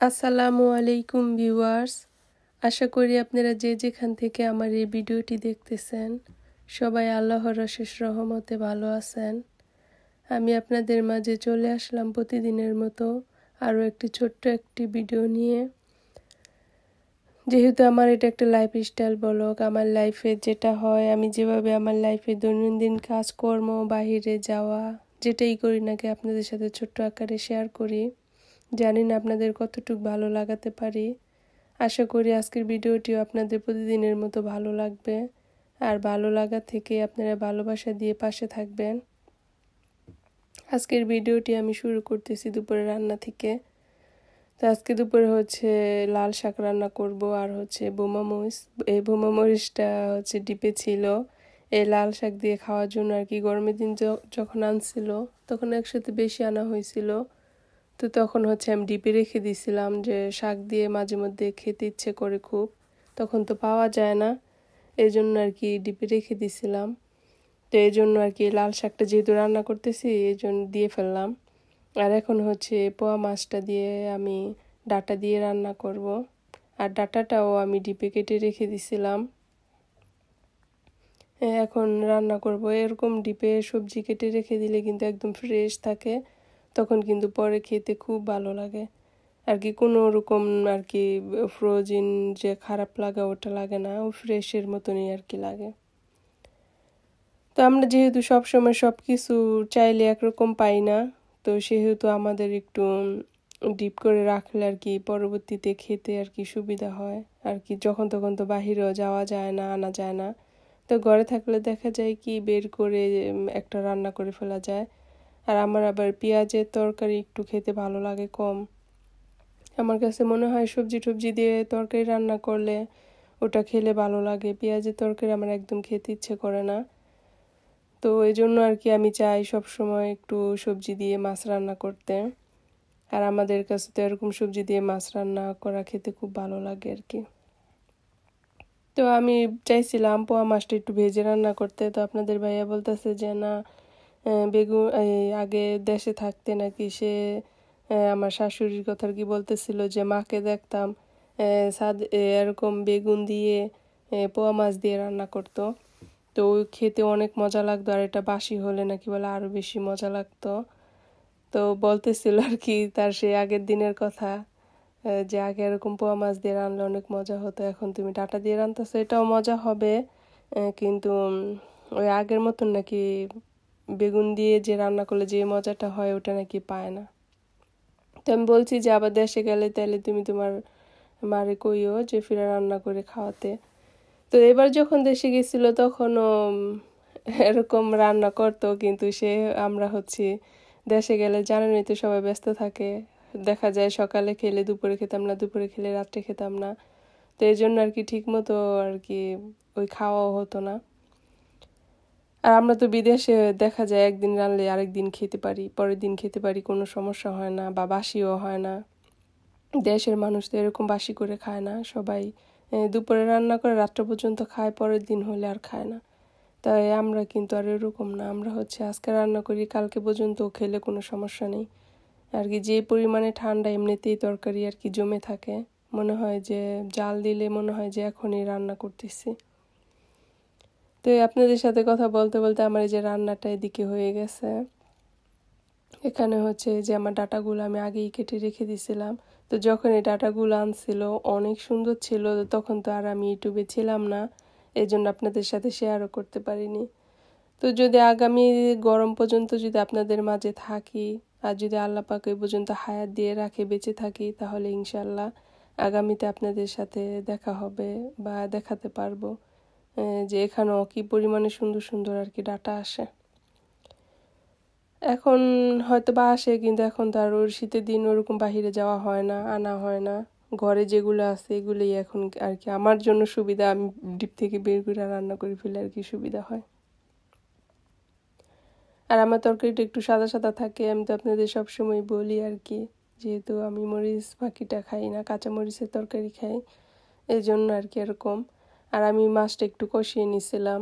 আসসালামু আলাইকুম ভিউয়ার্স, আশা করি আপনারা যে যেখান থেকে আমার এই ভিডিওটি দেখতেছেন সবাই আল্লাহর অশেষ রহমতে ভালো আছেন। আমি আপনাদের মাঝে চলে আসলাম প্রতিদিনের মতো আরও একটি ভিডিও নিয়ে। যেহেতু আমার এটা একটা লাইফস্টাইল ব্লগ, আমার লাইফে যেটা হয়, আমি যেভাবে আমার লাইফে দৈনন্দিন কাজকর্ম, বাহিরে যাওয়া, যেটাই করি নাকি আপনাদের সাথে ছোট্ট আকারে শেয়ার করি। জানি না আপনাদের কতটুকু ভালো লাগাতে পারি। আশা করি আজকের ভিডিওটিও আপনাদের প্রতিদিনের মতো ভালো লাগবে, আর ভালো লাগা থেকে আপনারা ভালোবাসা দিয়ে পাশে থাকবেন। আজকের ভিডিওটি আমি শুরু করতেছি দুপুরে রান্না থেকে। তো আজকে দুপুরে লাল শাক রান্না করব, আর বোমা মরিচ। এই বোমা মরিচটা ডিপে ছিল এই লাল শাক দিয়ে খাওয়ার জন্য আর কি। গরমের দিন যখন আনছিল তখন একসাথে বেশি আনা হয়েছিল, তো তখন আমি ডিপে রেখে দিয়েছিলাম যে শাক দিয়ে মাঝে মধ্যে খেতে ইচ্ছে করে খুব, তখন তো পাওয়া যায় না, এই জন্য আর কি ডিপে রেখে দিয়েছিলাম। তো এই জন্য আর কি লাল শাকটা যেহেতু রান্না করতেছি এই জন্য দিয়ে ফেললাম। আর এখন পোয়া মাছটা দিয়ে আমি ডাটা দিয়ে রান্না করব, আর ডাটাটাও আমি ডিপে কেটে রেখে দিয়েছিলাম। এখন রান্না করব। এরকম ডিপে সবজি কেটে রেখে দিলে কিন্তু একদম ফ্রেশ থাকে, তখন কিন্তু পরে খেতে খুব ভালো লাগে আর কি। কোনো রকম আর কি ফ্রোজেন যে খারাপ লাগা ওটা লাগে না, ও ফ্রেশের মতনই আর কি লাগে। তো আমরা যেহেতু সবসময় সব কিছু চাইলে একরকম পাই না, তো সেহেতু আমাদের একটু ডিপ করে রাখলে আর কি পরবর্তীতে খেতে আর কি সুবিধা হয় আর কি। যখন তখন তো বাহিরেও যাওয়া যায় না, আনা যায় না, তো ঘরে থাকলে দেখা যায় কি বের করে একটা রান্না করে ফেলা যায়। আর আমার আবার পেঁয়াজের তরকারি একটু খেতে ভালো লাগে কম। আমার কাছে মনে হয় সবজি টবজি দিয়ে তরকারি রান্না করলে ওটা খেলে ভালো লাগে, পেঁয়াজের তরকারি আমার একদম খেতে ইচ্ছে করে না। তো এই জন্য আর কি আমি চাই সবসময় একটু সবজি দিয়ে মাছ রান্না করতে, আর আমাদের কাছে তো এরকম সবজি দিয়ে মাছ রান্না করা খেতে খুব ভালো লাগে আর কি। তো আমি চাইছিলাম পোয়া মাছটা একটু ভেজে রান্না করতে, তো আপনাদের ভাইয়া বলতেছে যে না, বেগুন আগে দেশে থাকতে নাকি সে আমার শাশুড়ির কথা আর কি বলতেছিল যে মাকে দেখতাম এরকম বেগুন দিয়ে পোয়া মাছ দিয়ে রান্না করতো, তো ওই খেতে অনেক মজা লাগতো, আর এটা বাসি হলে নাকি বলে আরো বেশি মজা লাগতো। তো বলতেছিল আর কি তার সেই আগের দিনের কথা, যে আগে এরকম পোয়া মাছ দিয়ে রান্নলে অনেক মজা হতো, এখন তুমি ডাটা দিয়ে রান্নতেছো, এটাও মজা হবে, কিন্তু ওই আগের মতন নাকি বেগুন দিয়ে যে রান্না করলে যে মজাটা হয় ওটা নাকি পায় না। তো আমি বলছি যে আবার দেশে গেলে তাহলে তুমি তোমার মারে কইও যে ফিরে রান্না করে খাওয়াতে। তো এবার যখন দেশে গেছিল তখনও এরকম রান্না করতো, কিন্তু আমরা দেশে গেলে জানেনই তো সবাই ব্যস্ত থাকে, দেখা যায় সকালে খেলে দুপুরে খেতাম না, দুপুরে খেলে রাত্রে খেতাম না, তো এই জন্য আর কি ঠিক মতো আর কি ওই খাওয়াও হতো না। আর আমরা তো বিদেশে দেখা যায় একদিন রান্নলে আরেকদিন খেতে পারি, পরের দিন খেতে পারি, কোনো সমস্যা হয় না, বা বাসিও হয় না। দেশের মানুষ তো এরকম বাসি করে খায় না, সবাই দুপুরে রান্না করে রাত্র পর্যন্ত খায়, পরের দিন হলে আর খায় না। তাই আমরা কিন্তু আর এরকম না, আমরা আজকে রান্না করি কালকে পর্যন্ত খেলে কোনো সমস্যা নেই আর কি। যে পরিমাণে ঠান্ডা এমনিতেই তরকারি আর কি জমে থাকে, মনে হয় যে জাল দিলে মনে হয় যে এখনই রান্না করতেছি। তো আপনাদের সাথে কথা বলতে বলতে আমার এই যে রান্নাটা এদিকে হয়ে গেছে। এখানে যে আমার ডাটাগুলো আমি আগেই কেটে রেখে দিয়েছিলাম, তো যখন এই ডাটাগুলো আনছিল অনেক সুন্দর ছিল, তখন তো আর আমি ইউটিউবে ছিলাম না, এই জন্য আপনাদের সাথে শেয়ারও করতে পারিনি। তো যদি আগামী গরম পর্যন্ত যদি আপনাদের মাঝে থাকি, আর যদি আল্লাহ পাক এই পর্যন্ত হায়াত দিয়ে রাখে, বেঁচে থাকি, তাহলে ইনশাল্লাহ আগামীতে আপনাদের সাথে দেখা হবে বা দেখাতে পারবো যে এখানেও কি পরিমাণে সুন্দর সুন্দর আর কি ডাটা আসে। এখন হয়তো বা আসে, কিন্তু এখন তো আর ওর শীতের দিন ওরকম বাহিরে যাওয়া হয় না, আনা হয় না, ঘরে যেগুলো আছে এগুলোই এখন আর কি আমার জন্য সুবিধা, আমি ডিপ থেকে বের করে রান্না করে ফেলে আর কি সুবিধা হয়। আর আমার তরকারিটা একটু সাদা সাদা থাকে, আমি তো আপনাদের সবসময় বলি আর কি, যেহেতু আমি মরিচ বাকিটা খাই না, কাঁচা মরিচের তরকারি খাই, এই জন্য আর কি এরকম। আর আমি মাছটা একটু কষিয়ে নিছিলাম,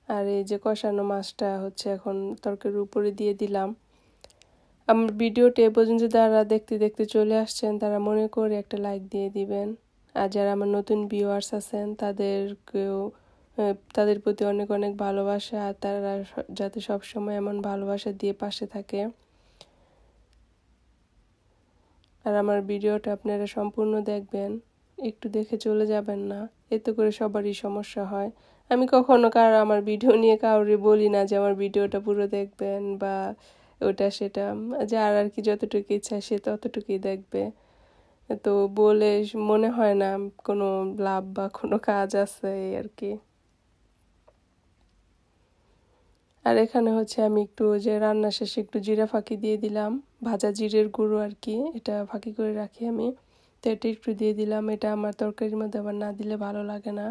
আর এই যে কষানো মাছটা এখন তরকারির উপরে দিয়ে দিলাম। আমার ভিডিওটা এ পর্যন্ত যারা দেখতে দেখতে চলে আসছেন তারা মনে করে একটা লাইক দিয়ে দিবেন। আর যারা আমার নতুন ভিউয়ার্স আছেন তাদের প্রতি অনেক অনেক ভালোবাসা, আর তারা যাতে সবসময় এমন ভালোবাসা দিয়ে পাশে থাকে। আর আমার ভিডিওটা আপনারা সম্পূর্ণ দেখবেন, একটু দেখে চলে যাবেন না, এতে করে সবারই সমস্যা হয়। আমি কখনো আমার ভিডিও নিয়ে কাউরে বলি না যে আমার ভিডিওটা পুরো দেখবেন বা ওটা সেটা, যার আর কি যতটুকু ইচ্ছা সে ততটুকুই দেখবে। তো বলে মনে হয় না কোনো লাভ বা কোনো কাজ আছে এই আর কি। আর এখানে হচ্ছে আমি একটু যে রান্না শেষে একটু জিরা ফাঁকি দিয়ে দিলাম, ভাজা জিরের গুঁড়ো আর কি, এটা ফাঁকি করে রাখি আমি, তো এটা একটু দিয়ে দিলাম। এটা আমার তরকারির মধ্যে আবার না দিলে ভালো লাগে না।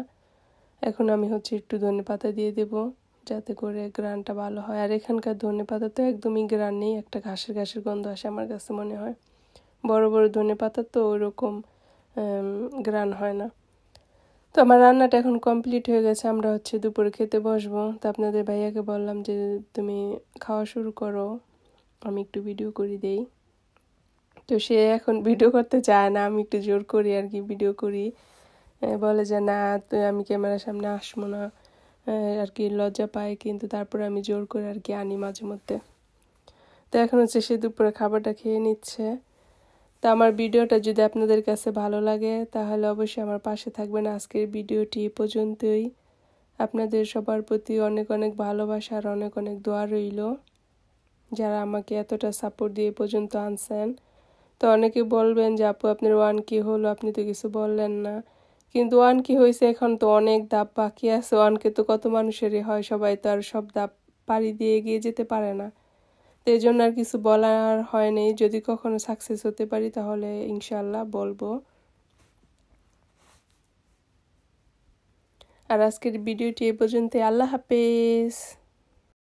এখন আমি হচ্ছে একটু ধনেপাতা দিয়ে দেব যাতে করে ঘ্রাণটা ভালো হয়। আর এখানকার ধনেপাতা তো একদমই ঘ্রাণ নেই, একটা ঘাসের ঘাসের গন্ধ আসে আমার কাছে মনে হয়। বড় বড় ধনেপাতা তো ওইরকম ঘ্রাণ হয় না। তো আমার রান্নাটা এখন কমপ্লিট হয়ে গেছে, আমরা হচ্ছে দুপুরে খেতে বসবো। তো আপনাদের ভাইয়াকে বললাম যে তুমি খাওয়া শুরু করো, আমি একটু ভিডিও করে দেই। তো সে এখন ভিডিও করতে চায় না, আমি একটু জোর করি আর কি ভিডিও করি। বলে যে না তুই, আমি ক্যামেরার সামনে আসবো না আর কি, লজ্জা পায়, কিন্তু তারপরে আমি জোর করে আর কি আনি মাঝে মধ্যে। তো এখন হচ্ছে সে দুপুরে খাবারটা খেয়ে নিচ্ছে। তো আমার ভিডিওটা যদি আপনাদের কাছে ভালো লাগে তাহলে অবশ্যই আমার পাশে থাকবেন। আজকের ভিডিওটি এ পর্যন্তই। আপনাদের সবার প্রতি অনেক অনেক ভালোবাসা আর অনেক অনেক দোয়া রইল, যারা আমাকে এতটা সাপোর্ট দিয়ে পর্যন্ত আনছেন। তো অনেকে বলবেন যে আপু আপনার 1K হলো, আপনি তো কিছু বললেন না। কিন্তু 1K হয়েছে, এখন তো অনেক ধাপ বাকি আছে। 1K তো কত মানুষেরই হয়, সবাই তো আর সব ধাপ পাড়ি দিয়ে এগিয়ে যেতে পারে না। তো এই জন্য আর কিছু বলার হয়নি। যদি কখনো সাকসেস হতে পারি তাহলে ইনশাল্লাহ বলবো। আর আজকের ভিডিওটি এ পর্যন্ত। আল্লাহ হাফেজ।